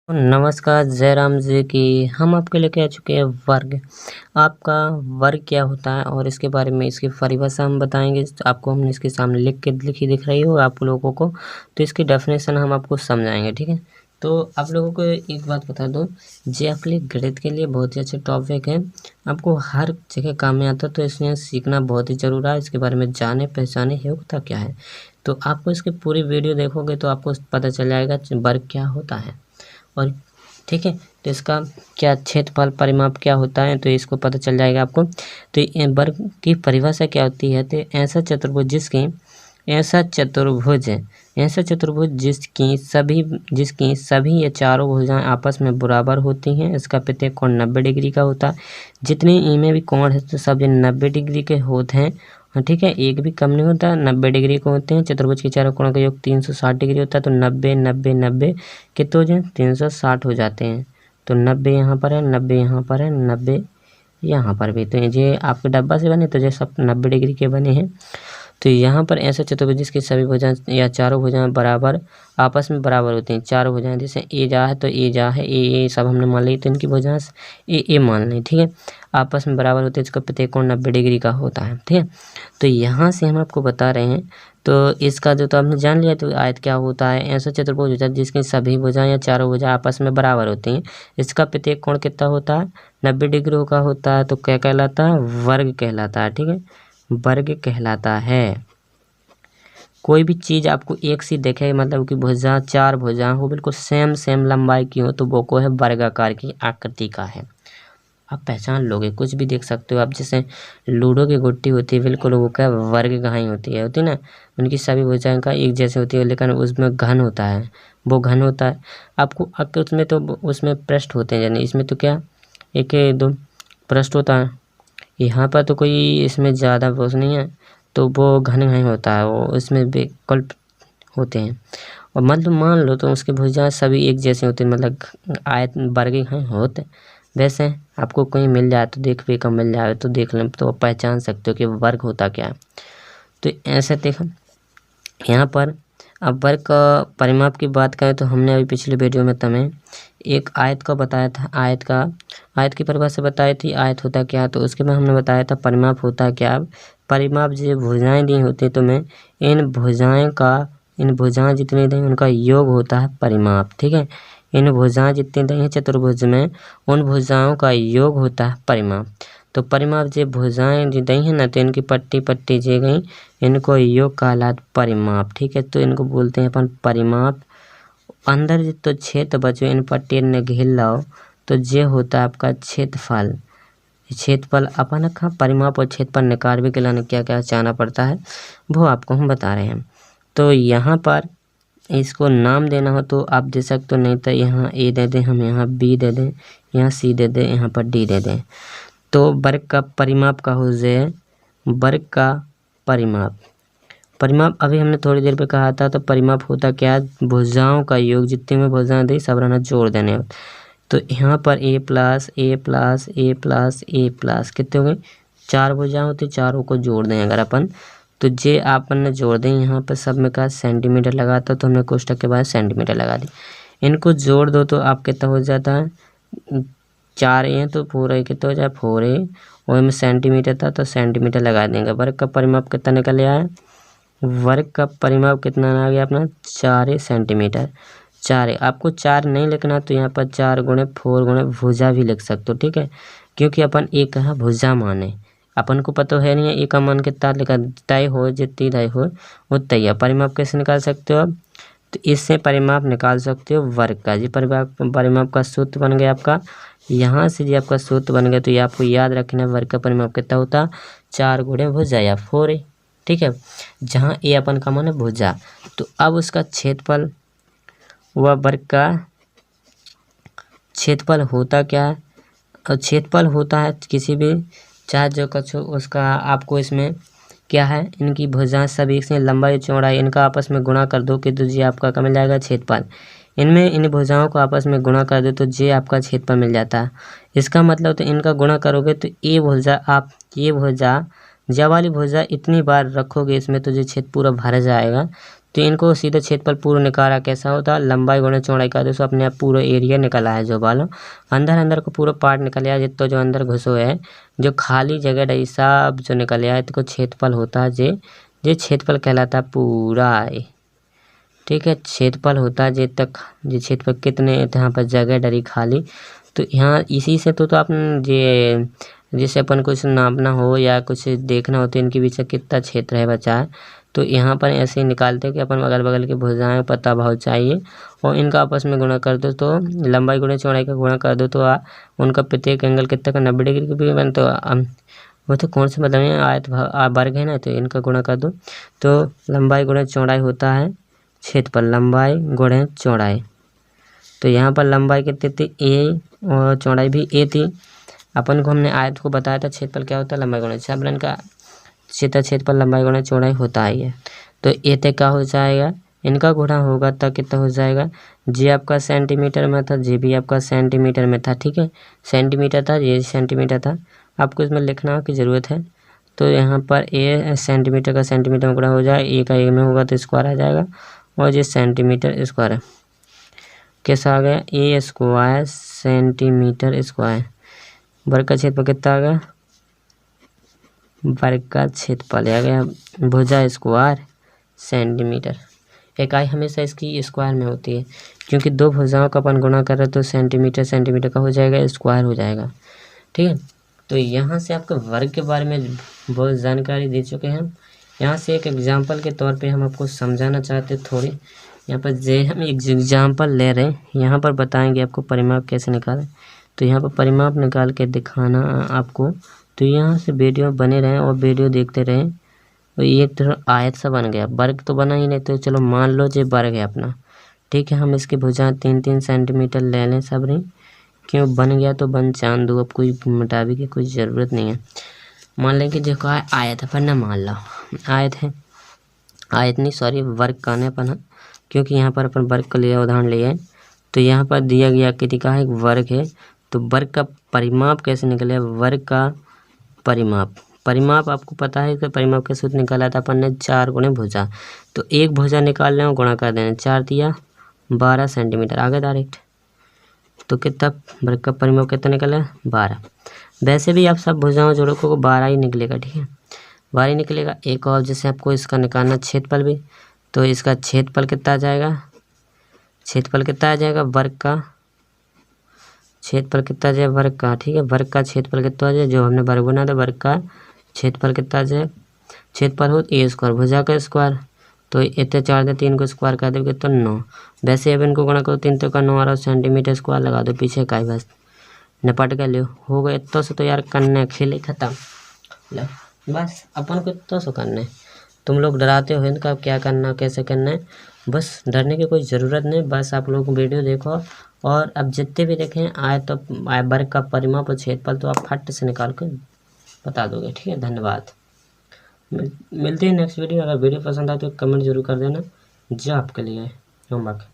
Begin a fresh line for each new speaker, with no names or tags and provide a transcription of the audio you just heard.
नमस्कार, जय राम जी की। हम आपके लेके आ चुके हैं वर्ग। आपका वर्ग क्या होता है और इसके बारे में इसकी परिभाषा हम बताएंगे। आपको हमने इसके सामने लिखी दिख रही हो आप लोगों को, तो इसकी डेफिनेशन हम आपको समझाएंगे, ठीक है। तो आप लोगों को एक बात बता दो, ये आपके लिए गणित के लिए बहुत ही अच्छा टॉपिक है, आपको हर जगह काम में आता है, तो इसलिए सीखना बहुत ही जरूरी है। इसके बारे में जाने पहचाने योग्यता क्या है, तो आपको इसकी पूरी वीडियो देखोगे तो आपको पता चल जाएगा वर्ग क्या होता है। और ठीक है, तो इसका क्या क्षेत्रफल परिमाप क्या होता है, तो इसको पता चल जाएगा आपको। तो वर्ग की परिभाषा क्या होती है, तो ऐसा चतुर्भुज जिसकी सभी ये चारों भुजाएं आपस में बराबर होती हैं। इसका प्रत्येक कोण 90 डिग्री का होता है। जितने इनमें भी कोण है तो सब ये 90 डिग्री के होते हैं, ठीक है। एक भी कम नहीं होता, 90 डिग्री को होते हैं। चतुर्भुज के चारों कोणों का योग 360 डिग्री होता है, तो 90 90 90 कितने हो जाए 360 हो जाते हैं। तो 90 यहाँ पर है, 90 यहाँ पर है, 90 यहाँ पर भी। तो ये आपके डब्बा से बने तो ये सब 90 डिग्री के बने हैं। तो यहाँ पर ऐसा चतुर्भुज जिसकी सभी भुजाएं या चारों भुजाएं बराबर आपस में बराबर होती हैं। चारों भुजाएं जैसे ए जा है तो ए जा है, ए सब हमने मान ली, तो इनकी भुजाएं ए मान ली, ठीक है। आपस में बराबर होते हैं, इसका प्रत्येक कोण 90 डिग्री का होता है, ठीक है। तो यहाँ से हम आपको बता रहे हैं, तो इसका जो तो आपने जान लिया। तो आयत क्या होता है, ऐसा चतुर्भुज होता है जिसकी सभी भुजाएं या चारों भुजाएं आपस में बराबर होती हैं। इसका प्रत्येक कोण कितना होता है, 90 डिग्री का होता है। तो क्या कहलाता है, वर्ग कहलाता है, ठीक है, वर्ग कहलाता है। कोई भी चीज़ आपको एक सी देखे, मतलब कि भुजा चार भुजा हो, बिल्कुल सेम लंबाई की हो, तो वो को है वर्गाकार की आकृति का है। आप पहचान लोगे, कुछ भी देख सकते हो आप। जैसे लूडो की गुट्टी होती है, बिल्कुल वो क्या वर्गाकार ही होती है ना। उनकी सभी भुजाएं का एक जैसे होती है, लेकिन उसमें घन होता है, वो घन होता है। आपको उसमें तो उसमें पृष्ठ होते हैं, यानी इसमें तो क्या एक दो पृष्ठ होता है। यहाँ पर तो कोई इसमें ज़्यादा बोझ नहीं है, तो वो घन नहीं होता है, वो इसमें विकल्प होते हैं। और मतलब मान लो तो उसके भुजाएं सभी एक जैसे होते हैं, मतलब आयत वर्गीय होते। वैसे आपको कोई मिल जाए तो देख भी कम मिल जाए तो देख लें, तो पहचान सकते हो कि वर्ग होता क्या है। तो ऐसे देखो यहाँ पर। अब वर्ग का परिमाप की बात करें तो हमने अभी पिछले वीडियो में तुम्हें एक आयत का बताया था, आयत की परिभाषा बताई थी, आयत होता क्या। तो उसके बाद हमने बताया था परिमाप होता क्या। परिमाप जो भुजाएं दी होती तो मैं इन भुजाएं जितनी दी उनका योग होता है परिमाप, ठीक है। इन भुजाएं जितनी दी हैं चतुर्भुज में, उन भुजाओं का योग होता है परिमाप। तो परिमाप जो भुजाएं जो दी हैं ना, तो इनकी पट्टी पट्टी जे गई, इनको योग कहलाता परिमाप, ठीक है। तो इनको बोलते हैं अपन परिमाप। अंदर जो तो क्षेत्र बचो इन पट्टी ने घेर लाओ, तो ये होता है आपका क्षेत्रफल। क्षेत्रफल अपन रखा, परिमाप और क्षेत्रफल निकालने के लिए क्या क्या जाना पड़ता है वो आपको हम बता रहे हैं। तो यहाँ पर इसको नाम देना हो तो आप दे सकते हो, नहीं तो यहाँ ए दे दें, हम यहाँ बी दे दें, यहाँ सी दे दें, यहाँ पर डी दे दें। तो वर्ग का परिमाप का हो जाए, वर्ग का परिमाप अभी हमने थोड़ी देर पे कहा था। तो परिमाप होता क्या, भुजाओं का योग, जितने में भुजाएं दी सब रहना जोड़ देने। तो यहाँ पर ए प्लस ए प्लस ए प्लस ए प्लस कितने हो गए, 4 भुजाएं होती, चारों को जोड़ दें अगर अपन, तो जे आपन ने जोड़ दें। यहाँ पर सब में कहा सेंटीमीटर लगाता, तो हमने कोष्टक के बाद सेंटीमीटर लगा दी। इनको जोड़ दो तो आप कितना हो जाता है, 4 ए तो 4 ए कितना हो जाए 4 ए, और में सेंटीमीटर था तो सेंटीमीटर लगा देंगे। वर्ग का परिमाप कितना निकल आया है, वर्ग का परिमाप कितना आ गया अपना 4 सेंटीमीटर। 4 आपको 4 नहीं लिखना तो यहाँ पर 4 गुणे 4 गुणे भुजा भी लिख सकते हो, ठीक है। क्योंकि अपन एक कहा भुजा माने, अपन को पता है नहीं है एक का मान कितना लिखा, तय हो जितनी तय हो उतना ही। परिमाप कैसे निकाल सकते हो आप, तो इससे परिमाप निकाल सकते हो वर्ग का। जी परिमाप का सूत्र बन गया आपका, यहाँ से जी आपका सूत्र बन गया। तो ये आपको याद रखना है, वर्ग का परिमाप कितना होता 4 गुणे भुजा या 4 ए, ठीक है। जहाँ ए अपन का मान है भुजा। तो अब उसका क्षेत्रफल वह वर्ग का क्षेत्रफल होता क्या है, और क्षेत्रफल होता है किसी भी चाहे जो कुछ हो उसका, आपको इसमें क्या है, इनकी भुजाएं सभी से लंबाई चौड़ाई इनका आपस में गुणा कर दो कि तो जी आपका क्या मिल जाएगा क्षेत्रफल। इनमें इन भुजाओं को आपस में गुणा कर दो तो जे आपका क्षेत्रफल मिल जाता है। इसका मतलब तो इनका गुणा करोगे तो ये भुजा आप ये भुजा जब वाली भुजा इतनी बार रखोगे इसमें तो जो क्षेत्र पूरा भर जाएगा। तो इनको सीधे क्षेत्रफल पूर्ण निकाला कैसा होता है, लंबाई गुणे चौड़ाई का दोस्तों अपने आप पूरा एरिया निकल आया जो वाला अंदर को पूरा पार्ट निकल आया जितना जो अंदर घुसो है जो खाली जगह रही सब जो निकल आया तो क्षेत्रफल होता है जे क्षेत्रफल कहलाता है पूरा है। ठीक है, क्षेत्रफल होता है जे तक जे क्षेत्रफल कितने यहाँ पर जगह डरी खाली। तो यहाँ इसी से तो आप जे जैसे अपन कुछ नापना हो या कुछ देखना हो तो इनके बीच कितना क्षेत्र है बचा है, तो यहाँ पर ऐसे ही निकालते हैं कि अपन अगल बगल की भुजाएं पता भाव चाहिए और इनका आपस में गुणा कर दो तो लंबाई गुणे चौड़ाई का गुणा कर दो तो उनका प्रत्येक एंगल कितना का 90 डिग्री भी बन। तो वो तो कौन से मतलब आयत वर्ग है ना, तो इनका गुणा कर दो तो लंबाई गुणे चौड़ाई होता है क्षेत्रफल, लंबाई गुणे चौड़ाई। तो यहाँ पर लंबाई कितनी थी ए और चौड़ाई भी ए थी। अपन को हमने आयत को बताया था क्षेत्रफल क्या होता है लंबाई गुणे, सब इनका क्षेत्रफल लंबाई गुणे चौड़ाई होता है। तो ए तक क्या हो जाएगा, इनका गुणा होगा तब कितना हो जाएगा, जे आपका सेंटीमीटर में था जे भी आपका सेंटीमीटर में था। ठीक है, सेंटीमीटर था ये सेंटीमीटर था, आपको इसमें लिखना की ज़रूरत है। तो यहाँ पर ए सेंटीमीटर का सेंटीमीटर में गुणा हो जाए, ए का ए में होगा तो स्क्वायर आ जाएगा और ये सेंटीमीटर स्क्वायर कैसा आ गया, ए स्क्वायर सेंटीमीटर स्क्वायर। वर्ग का क्षेत्रफल कितना आ गया, वर्ग का क्षेत्रफल आ गया भुजा स्क्वायर सेंटीमीटर। इकाई हमेशा इसकी स्क्वायर में होती है क्योंकि दो भुजाओं का अपन गुणा कर रहे तो सेंटीमीटर का हो जाएगा स्क्वायर हो जाएगा। ठीक है, तो यहाँ से आपको वर्ग के बारे में बहुत जानकारी दे चुके हैं। यहाँ से एक एग्जाम्पल के तौर पे हम आपको समझाना चाहते थोड़ी। यहाँ पर जे हम एक एग्जाम्पल ले रहे हैं, यहाँ पर बताएंगे आपको परिमाप कैसे निकालें। तो यहाँ पर परिमाप निकाल के दिखाना आपको, तो यहाँ से वीडियो बने रहें और वीडियो देखते रहें। और ये तो आयत सा बन गया, वर्ग तो बना ही नहीं, तो चलो मान लो ये वर्ग है अपना। ठीक है, हम इसकी भुजा 3-3 सेंटीमीटर ले लें सब रही, क्यों बन गया तो बन चांद दो, अब कोई मिटावे की कोई ज़रूरत नहीं है। मान लें कि देखो आयत अपन ना मान लो आयत है, आयत नहीं सॉरी वर्ग का है अपन, क्योंकि यहाँ पर अपन वर्ग का लिया उदाहरण लिया है। तो यहाँ पर दिया गया आकृति का एक वर्ग है, तो वर्ग का परिमाप कैसे निकले, वर्ग का परिमाप आपको पता है कि परिमाप के सूत्र निकाला था अपन ने 4 गुणे भुजा। तो एक भुजा निकाल लें और गुणा कर देना, 4 दिया 12 सेंटीमीटर आ गया डायरेक्ट। तो कितना वर्ग का परिमाप कितना निकला 12। वैसे भी आप सब भुजाओं जोड़ों को 12 ही निकलेगा। ठीक है, 12 ही निकलेगा। एक और जैसे आपको इसका निकालना क्षेत्रफल भी, तो इसका क्षेत्रफल कितना आ जाएगा, क्षेत्रफल कितना आ जाएगा वर्ग का, क्षेत्रफल कितना आ जाए वर्ग का। ठीक है, वर्ग का क्षेत्रफल कितना आ जाए, जो हमने वर्ग बना था वर्ग का क्षेत्रफल कितना आ जाए, क्षेत्रफल हो ए स्क्वायर भुजा का स्क्वायर। तो इतने 4 दे 3 को स्क्वायर कर दो कितना 9। वैसे अब इनको गुणा करो 3 तो का 9 और सेंटीमीटर स्क्वायर लगा दो पीछे का ही, बस निपट गए लियो हो गए। इतना से तो यार करना है, खेले खत्म लो बस, अपन को इतना से करना है। तुम लोग डराते हो इनका क्या करना कैसे करना है, बस डरने की कोई ज़रूरत नहीं। बस आप लोग वीडियो देखो और अब जितने भी देखें आए तो वर्ग का परिमाप और क्षेत्रफल तो आप फट से निकाल कर बता दोगे। ठीक है, धन्यवाद। मिलते हैं नेक्स्ट वीडियो। अगर वीडियो पसंद आए तो कमेंट जरूर कर देना, जो आपके लिए होमवर्क।